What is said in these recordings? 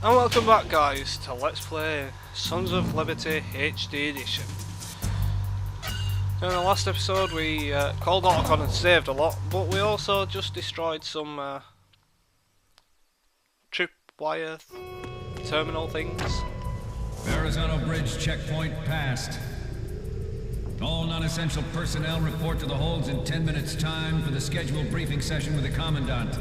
And welcome back, guys, to Let's Play Sons of Liberty HD Edition. In the last episode we called Autocon and saved a lot, but we also just destroyed some tripwire terminal things. Verrazano Bridge checkpoint passed. All non-essential personnel report to the holds in 10 minutes time for the scheduled briefing session with the Commandant.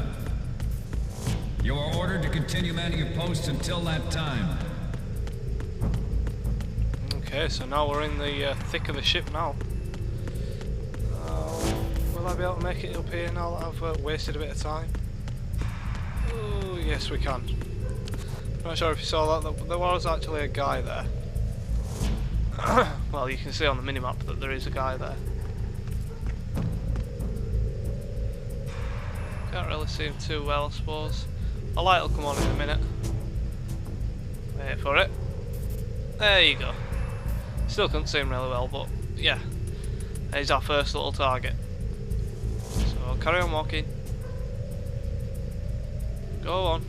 You are ordered to continue manning your posts until that time. Okay, so now we're in the thick of the ship now. Will I be able to make it up here now that I've wasted a bit of time? Oh, yes we can. Not sure if you saw that, there was actually a guy there. Well, you can see on the minimap that there is a guy there. Can't really see him too well, I suppose. A light will come on in a minute. Wait for it. There you go. Still couldn't see him really well, but yeah. He's our first little target. So carry on walking. Go on.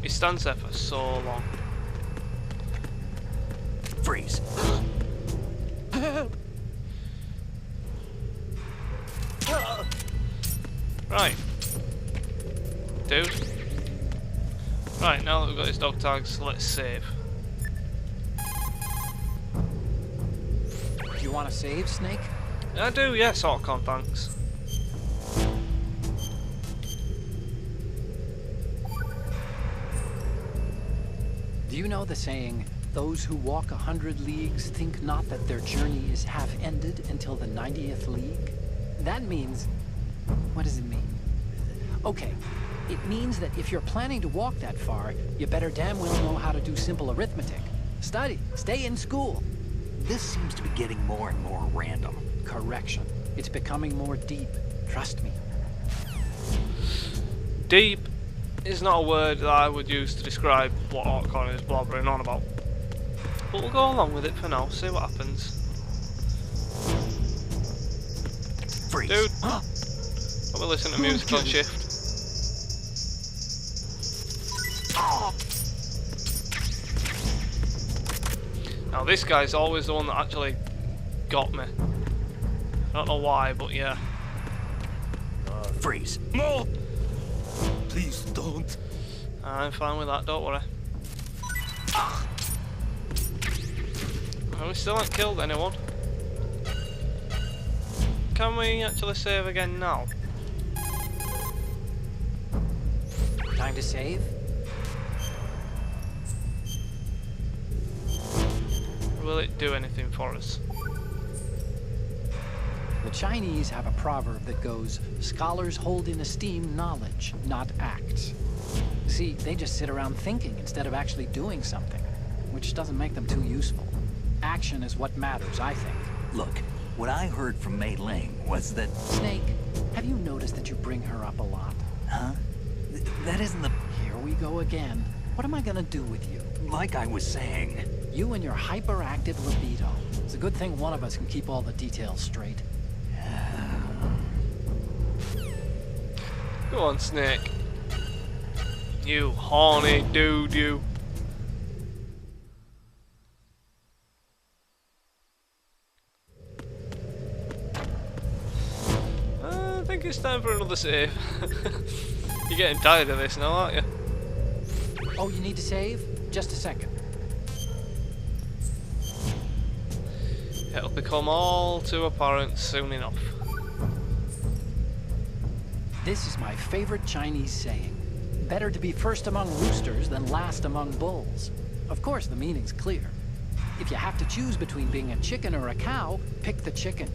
He stands there for so long. Freeze. Right. Dude. Right, now that we've got his dog tags, let's save. Do you want to save, Snake? I do, yes, Autocon, thanks. Do you know the saying, those who walk 100 leagues think not that their journey is half ended until the 90th league? That means... what does it mean? Okay, it means that if you're planning to walk that far, you better damn well know how to do simple arithmetic. Study, stay in school. This seems to be getting more and more random. Correction. It's becoming more deep. Trust me. Deep is not a word that I would use to describe what Autocon is blabbering on about. But we'll go along with it for now, see what happens. Freeze. Dude, probably listen to music on shift. Now this guy's always the one that actually got me. I don't know why, but yeah. Freeze. No! Please don't. I'm fine with that, don't worry. And we still haven't killed anyone. Can we actually save again now? Time to save? Will it do anything for us? The Chinese have a proverb that goes, scholars hold in esteem knowledge, not acts. See, they just sit around thinking instead of actually doing something, which doesn't make them too useful. Action is what matters, I think. Look, what I heard from Mei Ling was that... Snake, have you noticed that you bring her up a lot? Huh? That isn't the... Here we go again. What am I gonna do with you? Like I was saying. You and your hyperactive libido. It's a good thing one of us can keep all the details straight. Go on, Snake. You horny dude, you. I think it's time for another save. You're getting tired of this now, aren't you? Oh, you need to save? Just a second. It'll become all too apparent soon enough. This is my favorite Chinese saying. Better to be first among roosters than last among bulls. Of course, the meaning's clear. If you have to choose between being a chicken or a cow, pick the chicken.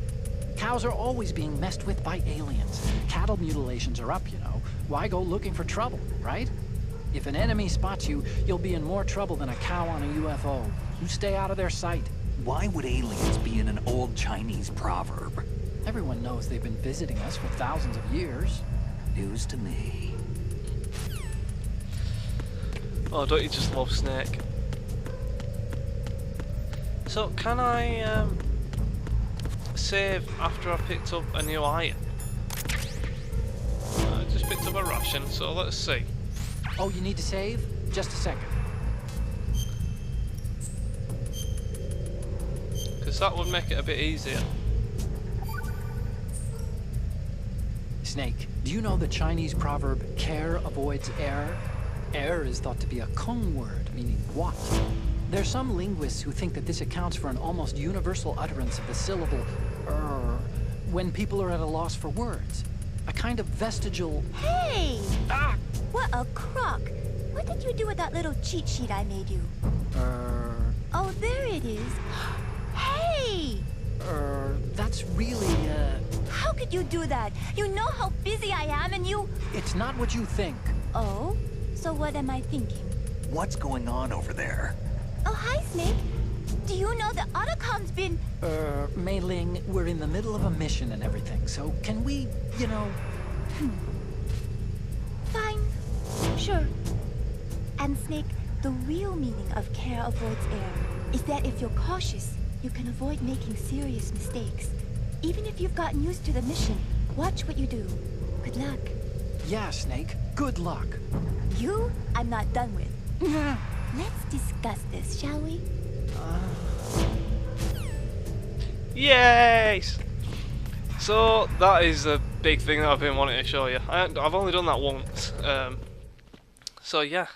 Cows are always being messed with by aliens. Cattle mutilations are up, you know. Why go looking for trouble, right? If an enemy spots you, you'll be in more trouble than a cow on a UFO. You stay out of their sight. Why would aliens be in an old Chinese proverb? Everyone knows they've been visiting us for thousands of years. News to me. Oh, don't you just love Snake? So, can I save after I picked up a new item? I just picked up a ration, so let's see. Oh, you need to save? just a second. Because that would make it a bit easier. Snake, do you know the Chinese proverb, care avoids error? Error is thought to be a Kung word, meaning what? There's some linguists who think that this accounts for an almost universal utterance of the syllable when people are at a loss for words. A kind of vestigial... Hey! What a crock! What did you do with that little cheat sheet I made you? Oh, there it is. Hey! That's really, How could you do that? You know how busy I am and you... It's not what you think. Oh? So what am I thinking? What's going on over there? Oh, hi, Snake. Do you know the Otacom's been... Mei Ling, we're in the middle of a mission and everything, so can we, you know... Fine. Sure. And Snake, the real meaning of care avoids error is that if you're cautious, you can avoid making serious mistakes. Even if you've gotten used to the mission, watch what you do. Good luck. Yeah, Snake. Good luck. You, I'm not done with. Let's discuss this, shall we? Yes! So that is a big thing that I've been wanting to show you. I've only done that once. So yeah.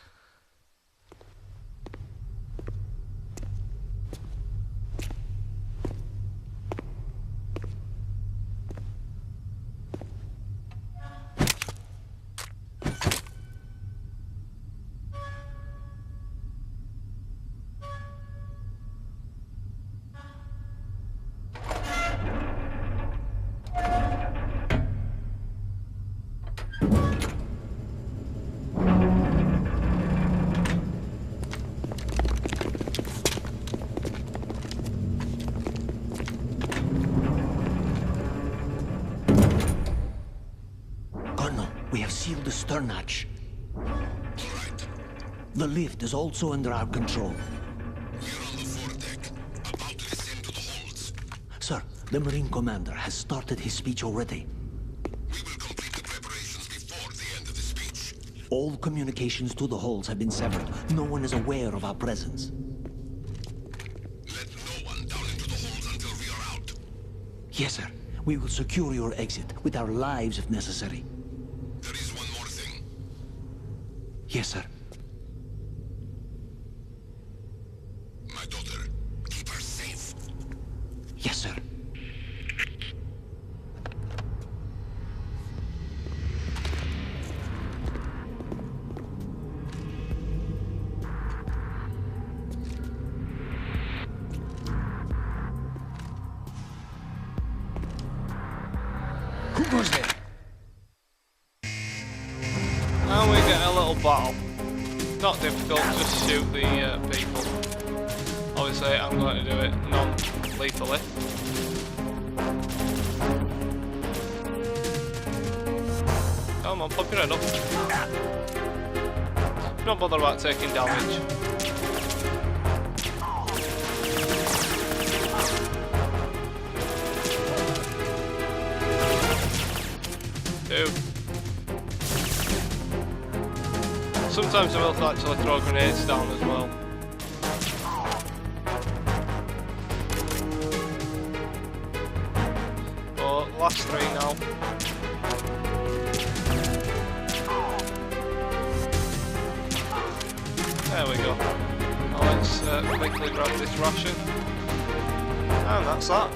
We have sealed the stern hatch. The lift is also under our control. We're on the foredeck, about to descend to the holds. Sir, the Marine Commander has started his speech already. We will complete the preparations before the end of the speech. All communications to the holds have been severed. No one is aware of our presence. Let no one down into the holds until we are out. Yes, sir. We will secure your exit, with our lives if necessary. There is one more thing. Yes, sir. My daughter, keep her safe. Yes, sir. Who goes there? And we get a little battle. Not difficult, just shoot the people. Obviously, I'm going to do it non-lethally. Come on, pop your head up. Don't bother about taking damage. Two. Sometimes I will actually throw grenades down as well. But last three now. There we go. Now let's quickly grab this ration. And that's that.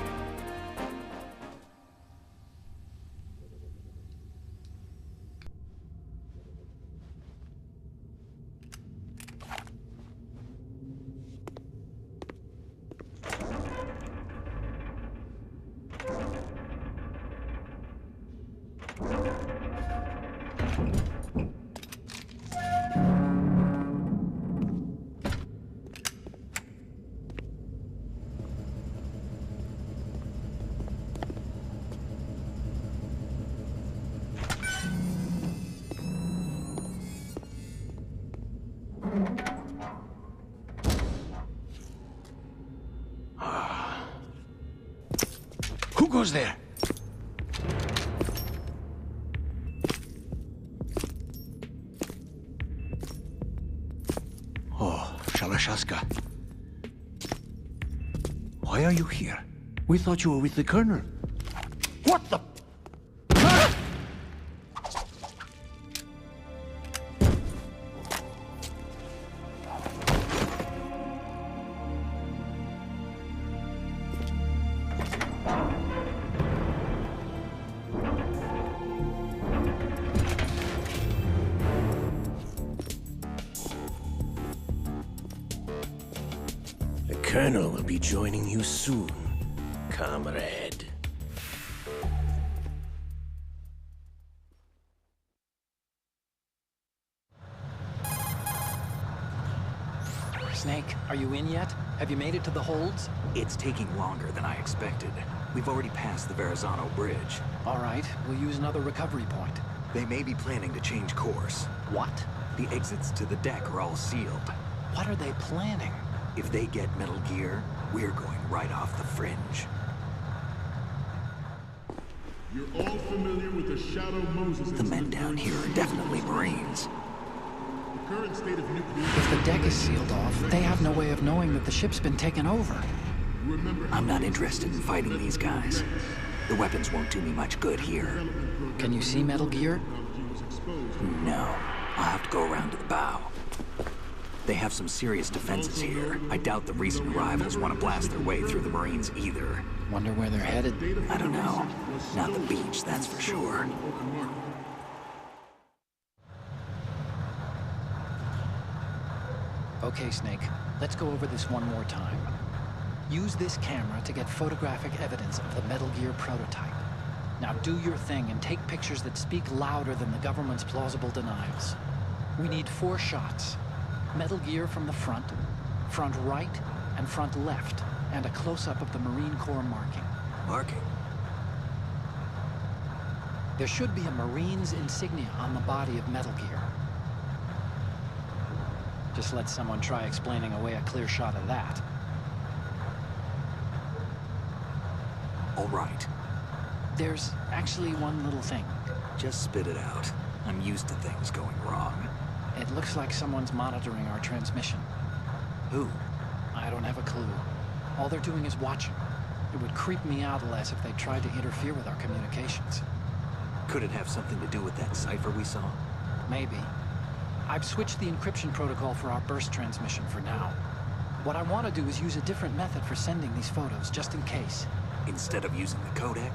Who goes there? Shalashaska. Why are you here? We thought you were with the Colonel. What the? The Colonel will be joining you soon, comrade. Snake, are you in yet? Have you made it to the holds? It's taking longer than I expected. We've already passed the Verrazano Bridge. All right, we'll use another recovery point. They may be planning to change course. What? The exits to the deck are all sealed. What are they planning? If they get Metal Gear, we're going right off the fringe. You're all familiar with the Shadow Moses. The men down here are definitely Marines. The current state of nuclear... If the deck is sealed off, they have no way of knowing that the ship's been taken over. I'm not interested in fighting these guys. The weapons won't do me much good here. Can you see Metal Gear? No. I'll have to go around to the bow. They have some serious defenses here. I doubt the recent arrivals want to blast their way through the Marines either. Wonder where they're headed? I don't know. Not the beach, that's for sure. Okay, Snake. Let's go over this one more time. Use this camera to get photographic evidence of the Metal Gear prototype. Now do your thing and take pictures that speak louder than the government's plausible denials. We need 4 shots. Metal Gear from the front right, and front left, and a close-up of the Marine Corps marking. Marking? There should be a Marine's insignia on the body of Metal Gear. Just let someone try explaining away a clear shot of that. All right. There's actually one little thing. Just spit it out. I'm used to things going wrong. It looks like someone's monitoring our transmission. Who? I don't have a clue. All they're doing is watching. It would creep me out less if they tried to interfere with our communications. Could it have something to do with that cipher we saw? Maybe. I've switched the encryption protocol for our burst transmission for now. What I want to do is use a different method for sending these photos, just in case. Instead of using the codec?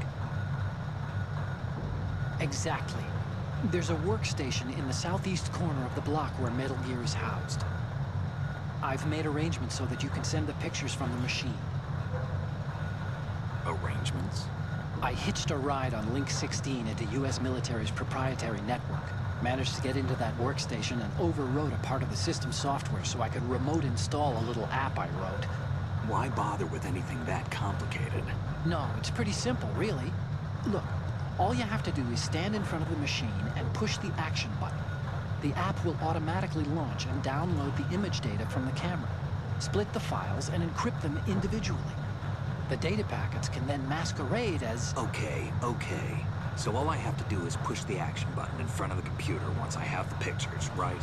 Exactly. There's a workstation in the southeast corner of the block where Metal Gear is housed. I've made arrangements so that you can send the pictures from the machine. Arrangements? I hitched a ride on Link 16 into U.S. military's proprietary network. Managed to get into that workstation and overwrote a part of the system software so I could remote install a little app I wrote. Why bother with anything that complicated? No, it's pretty simple, really. Look, all you have to do is stand in front of the machine and push the action button. The app will automatically launch and download the image data from the camera, split the files, and encrypt them individually. The data packets can then masquerade as... Okay. So all I have to do is push the action button in front of the computer once I have the pictures, right?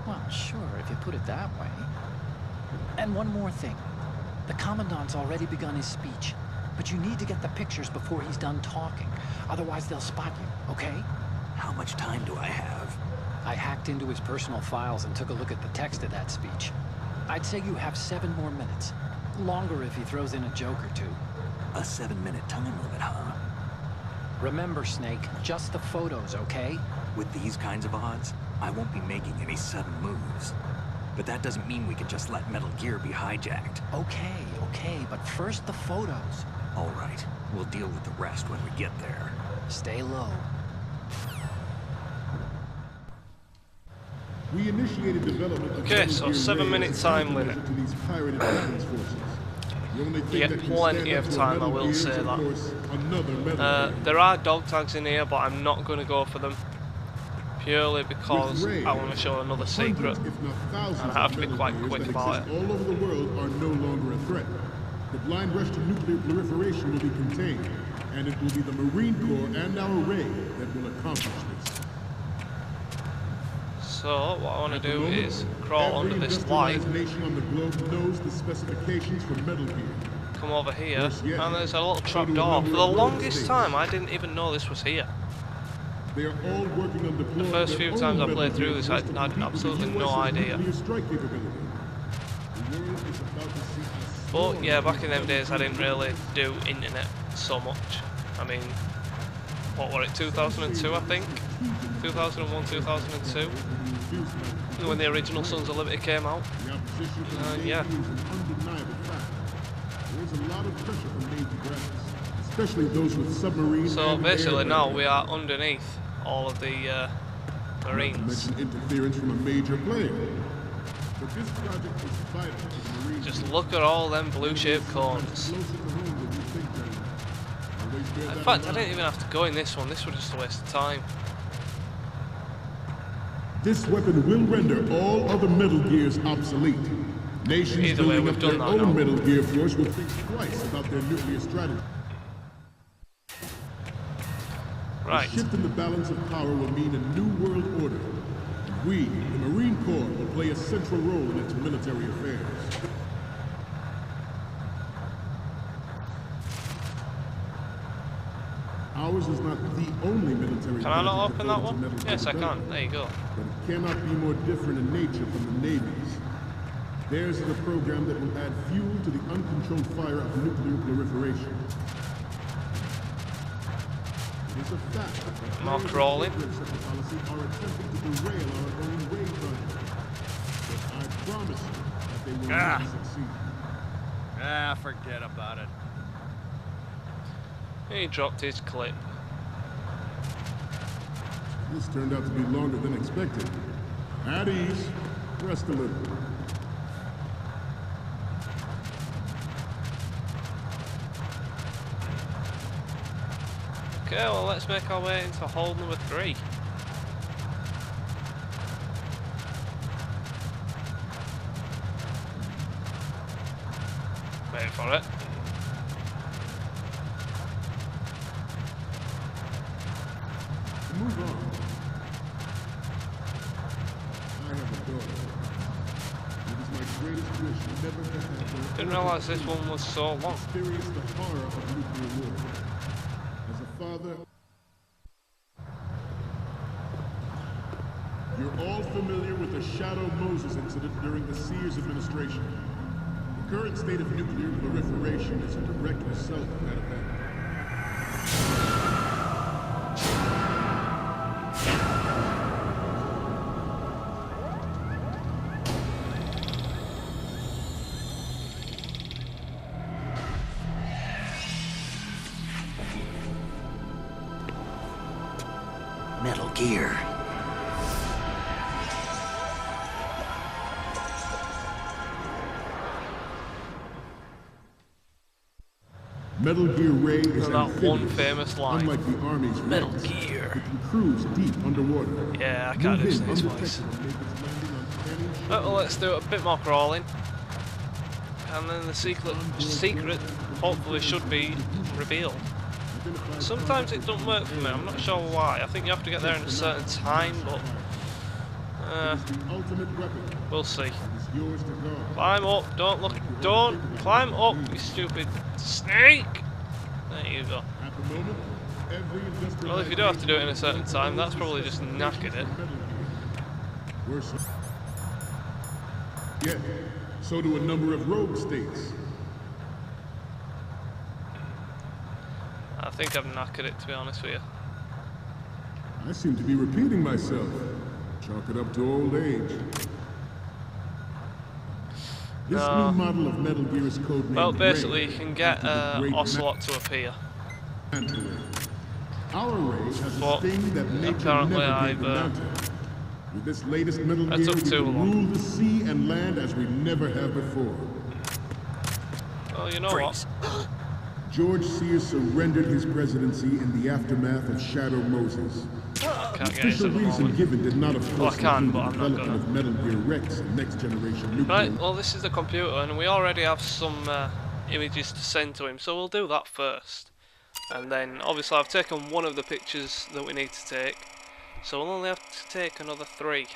Well, sure, if you put it that way. And one more thing. The Commandant's already begun his speech, but you need to get the pictures before he's done talking. Otherwise, they'll spot you, okay? How much time do I have? I hacked into his personal files and took a look at the text of that speech. I'd say you have 7 more minutes. Longer if he throws in a joke or two. A 7-minute time limit, huh? Remember, Snake, just the photos, okay? With these kinds of odds, I won't be making any sudden moves. But that doesn't mean we can just let Metal Gear be hijacked. Okay, but first the photos. All right, we'll deal with the rest when we get there. Stay low. We initiated development of Okay, so 7-minute time limit. to these pirated defense forces. The only thing You that get can plenty stand of up to a time, I Metal will Gear say is, of that. course, another Metal Gear. There are dog tags in here, but I'm not going to go for them. Purely because I want to show another secret. Hundreds, if not thousands, And I have to be of quite Metal quick Gears about that it. exist all over the world are no longer a threat. The blind rush to nuclear proliferation will be contained, and it will be the Marine Corps and our Ray that will accomplish this. So what I want to At the do moment, is crawl every under this light, industrialized nation on the globe knows the specifications for Metal Gear. come over here, Worse yet, and there's a little so trap do a door. number For the of rogue longest states. time I didn't even know this was here. They are all working on deploying The first their few own times I Metal played through Gear this, force I to had compete with the absolutely no US's idea. nuclear strike capability. The world is about to see a But storm yeah, of back in them days I didn't really intelligence. do internet so much. I mean, what were it, 2002 I think? 2001, 2002? When the original Sons of Liberty came out. The opposition to the Navy Yeah. is an undeniable fact. There is a lot of pressure from Navy brass, especially those with submarines. So and basically air now bases. we are underneath all of the Not to Marines. mention interference from a major player. But this project is vital to the Marines. Just look at all them blue shaped cones. In fact, I didn't even have to go in this one, this was just a waste of time. This weapon will render all other Metal Gears obsolete. Nations Either way, building we've up done their that own now. Metal Gear force will think twice about their nuclear strategy. Right, The shift in the balance of power will mean a new world order. And we, the Marine Corps, will play a central role in its military affairs. Ours is not the only military. can I not project open that devoted to one? Metal Gear Yes I can, development. there you go. But it cannot be more different in nature from the Navy's. Theirs is a program that will add fuel to the uncontrolled fire of nuclear proliferation. It is a fact that More players crawling. who favor such a policy are attempting to derail our own wave project. But I promise you that they will not succeed. Ah, forget about it. He dropped his clip. This turned out to be longer than expected. At ease. Rest a little. Okay, well let's make our way into hole number 3. Wait for it. To move on. I have a daughter. It is my greatest wish never to have her Didn't realise this one was so long. experience the horror of nuclear war. As a father, you're all familiar with the Shadow Moses incident during the Sears administration. The current state of nuclear proliferation is a direct result of that event. Metal Gear. Metal Gear Ray is That one amphibious, famous line. unlike the Army's Metal Rex, Gear. which can cruise deep underwater. Yeah, I can't do Move in Snake's voice. undetected and make its landing on canny Right, well, let's do a bit more crawling. And then the secret hopefully should be revealed. Sometimes it doesn't work for me, I'm not sure why. I think you have to get there in a certain time, but the ultimate weapon. we'll see. It's yours to guard. Climb up, don't climb up, you stupid snake! There you go. At the moment, every industrialized Well, if you do have to do it in a nation certain time, that's probably just specifications knackered it. for Metal Gear. Worse. Yet, so do a number of rogue states. I think I've knackered it, to be honest with you. I seem to be repeating myself. Chalk it up to old age. This No. new model of Metal Gear is codenamed Well, Ray, basically, you can get after the great Ocelot to appear. Manta Ray. Our Ray has a But sting that nature apparently never gave I've, the Manta. With this latest Metal that Gear, took we too can long. rule the sea and land as we never have before. Well, you know Freeze. what? George Sears surrendered his presidency in the aftermath of Shadow Moses. Can't get it Official at the reason moment. given did not, of Well, I course, can, include but the I'm not development of Metal Gear Rex and next generation nuclear. Right, well, this is the computer, and we already have some images to send to him, so we'll do that first. And then, obviously, I've taken one of the pictures that we need to take, so we'll only have to take another 3.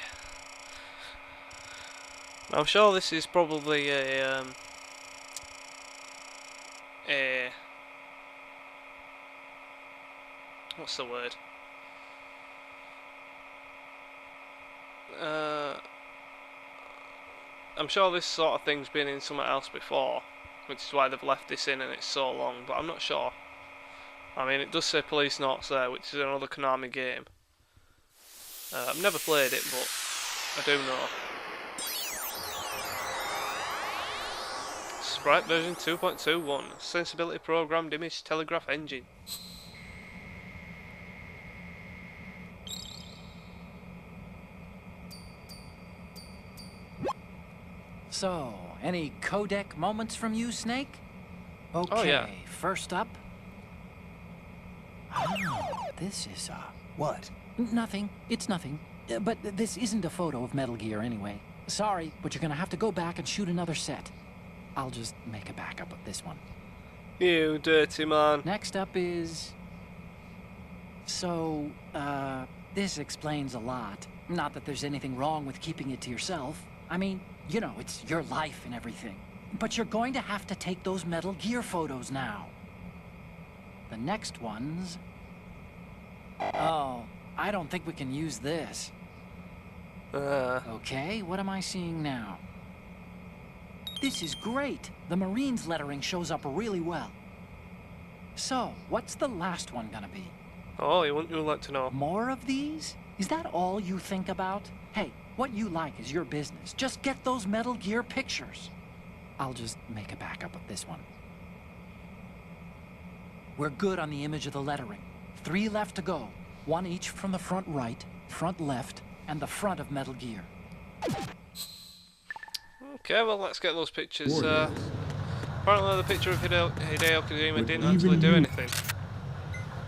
I'm sure this is probably a what's the word? I'm sure this sort of thing's been in somewhere else before, which is why they've left this in and it's so long, but I'm not sure. I mean, it does say Police Notes there, which is another Konami game. I've never played it, but I do know. Sprite version 2.21, sensibility programmed image telegraph engine. So, any codec moments from you, Snake? Okay, Oh, yeah. First up. Oh, this is, What? nothing. It's nothing. But this isn't a photo of Metal Gear anyway. Sorry, but you're gonna have to go back and shoot another set. I'll just make a backup of this one. You dirty man. Next up is... So, this explains a lot. Not that there's anything wrong with keeping it to yourself. I mean, you know, it's your life and everything. But you're going to have to take those Metal Gear photos now. The next one's... Oh, I don't think we can use this. Okay, what am I seeing now? This is great. The Marines lettering shows up really well. So, what's the last one gonna be? Oh, you wouldn't like to know. More of these? Is that all you think about? Hey, what you like is your business. Just get those Metal Gear pictures. I'll just make a backup of this one. We're good on the image of the lettering. 3 left to go. 1 each from the front right, front left, and the front of Metal Gear. Okay, well, let's get those pictures. Apparently the picture of Hideo Kojima didn't even actually do you anything.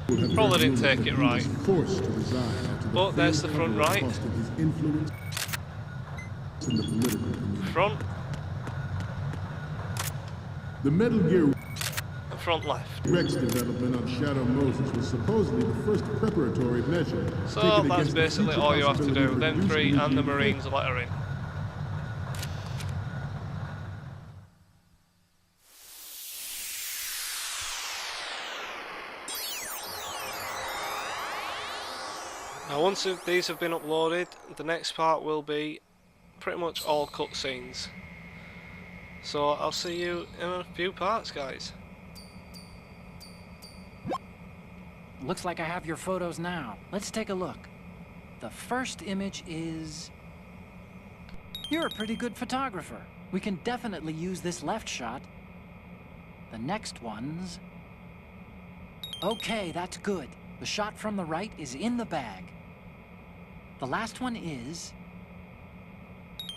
would have Probably didn't known take it he was right. forced to resign after the But there's the failure front and right. cost of his influence in the political community. Front, The Metal Gear front left. Rex development on Shadow Moses was supposedly the first preparatory measure So taken that's against the basically future all you have to possibility do. of Them producing 3 and the nuclear Marines lettering. Now once these have been uploaded, the next part will be pretty much all cutscenes. So I'll see you in a few parts, guys. Looks like I have your photos now. Let's take a look. The first image is... You're a pretty good photographer. We can definitely use this left shot. The next one's... Okay, that's good. The shot from the right is in the bag. The last one is...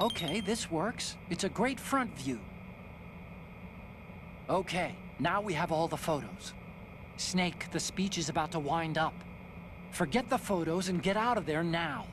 Okay, this works. It's a great front view. Okay, now we have all the photos. Snake, the speech is about to wind up. Forget the photos and get out of there now.